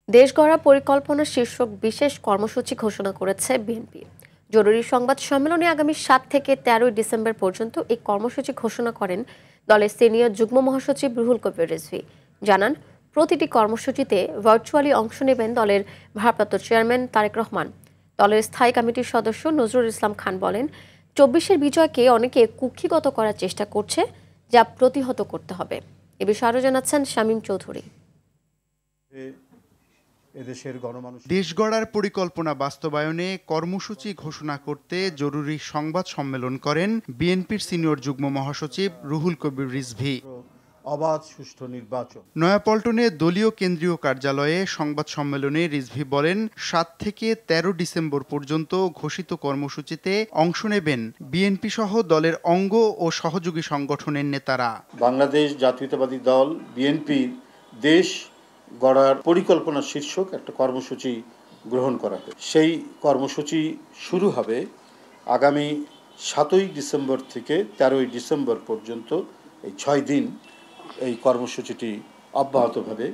দেশ গড়া পরিকল্পনা শীর্ষক বিশেষ কর্মসূচি ঘোষণা করেছে বিএনপি। জরুরি সংবাদ সম্মেলনে আগামী 7 থেকে 13 ডিসেম্বর পর্যন্ত এই কর্মসূচি ঘোষণা করেন দলের সিনিয়র যুগ্ম মহাসচিব রুহুল কবির রিজভী। জানান, প্রতিটি কর্মসূচিতে ভার্চুয়ালি অংশ নেবেন দলের ভারপ্রাপ্ত চেয়ারম্যান তারেক রহমান। দলের স্থায়ী কমিটির সদস্য নজরুল ইসলাম খান বলেন, 24-এর বিজয়কে অনেকে কুক্ষিগত করার চেষ্টা করছে, যা প্রতিহত করতে হবে। এ বিষয়ে আরও জানাচ্ছেন শামীম চৌধুরী। দেশ গড়ার পরিকল্পনা বাস্তবায়নে কর্মসূচি ঘোষণা করতে জরুরি সংবাদ সম্মেলন করেন বিএনপির সিনিয়র যুগ্ম মহাসচিব রুহুল কবির রিজভী। অবাধ সুষ্ঠু নির্বাচন। নয়াপল্টনে দলীয় কেন্দ্রীয় কার্যালয়ে সংবাদ সম্মেলনে রিজভী বলেন, 7 থেকে 13 ডিসেম্বর পর্যন্ত ঘোষিত কর্মসূচিতে অংশ নেবেন বিএনপি সহ দলের অঙ্গ ও সহযোগী সংগঠনের নেতারা। বাংলাদেশ জাতীয়তাবাদী দল বিএনপির দেশ গড়ার পরিকল্পনা শীর্ষক একটা কর্মসূচি গ্রহণ করা হয়। সেই কর্মসূচি শুরু হবে আগামী 7ই ডিসেম্বর থেকে 13ই ডিসেম্বর পর্যন্ত। এই 6 দিন এই কর্মসূচিটি অব্যাহতভাবে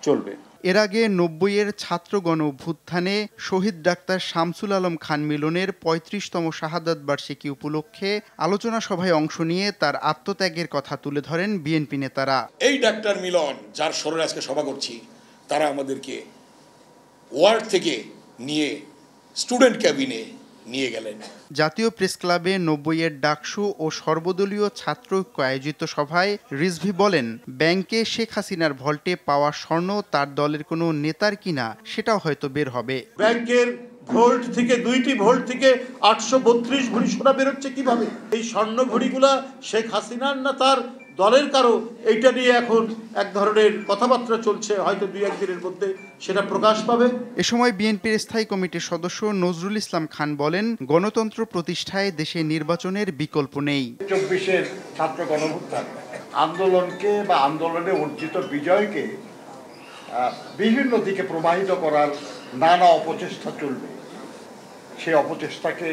চলবে। এর আগে 90-এর ছাত্র গণ অভ্যুত্থানে শহীদ ডাক্তার শামসুল আলম খান মিলনের 35তম শাহাদাত বার্ষিকী উপলক্ষে আলোচনা সভায় অংশ নিয়ে তার আত্মত্যাগের কথা তুলে ধরেন বিএনপি নেতারা। এই ডাক্তার মিলন, যার স্মরণে আজকে সভা করছি, তারা আমাদেরকে ওয়ার্ড থেকে নিয়ে স্টুডেন্ট ক্যাবিনে নিয়ে গেলেন। জাতীয় প্রেস ক্লাবে 90-এর ডাকসু ও সর্বদলীয় ছাত্র ঐক্য আয়োজিত সভায় রিজভী বলেন, ব্যাংকে শেখ হাসিনার ভল্টে পাওয়া স্বর্ণ তার দলের কোনো নেতার কিনা সেটাও হয়তো বের হবে। ব্যাংকের ভোল্ট থেকে 2টি ভোল্ট থেকে 832 ভরি সোনা বেরোচ্ছে কিভাবে? এই স্বর্ণ ভরিগুলা শেখ হাসিনার না তার দলের কারো, এইটা নিয়ে এখন এক ধরনের কথাবার্তা চলছে, হয়তো 2-1 দিনের মধ্যে সেটা প্রকাশ পাবে। এ সময় বিএনপির স্থায়ী কমিটির সদস্য নজরুল ইসলাম খান বলেন, গণতন্ত্র প্রতিষ্ঠায় দেশে নির্বাচনের বিকল্প নেই। 24-এর ছাত্র গণঅভ্যুত্থান আন্দোলনকে বা আন্দোলনে অর্জিত বিজয়কে বিভিন্ন দিকে প্রবাহিত করার নানা অপচেষ্টা চলবে। সেই অপচেষ্টাকে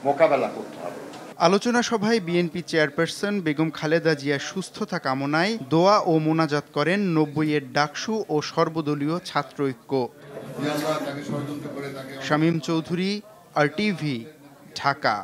মোকাবেলা করতে হবে। আলোচনা সভায় বিএনপি চেয়ারপারসন বেগম খালেদা জিয়ার সুস্থতা কামনায় দোয়া ও মোনাজাত করেন 90-এর ডাকসু ও সর্বদলীয় ছাত্র ঐক্য। শামীম চৌধুরী, RTV, ঢাকা।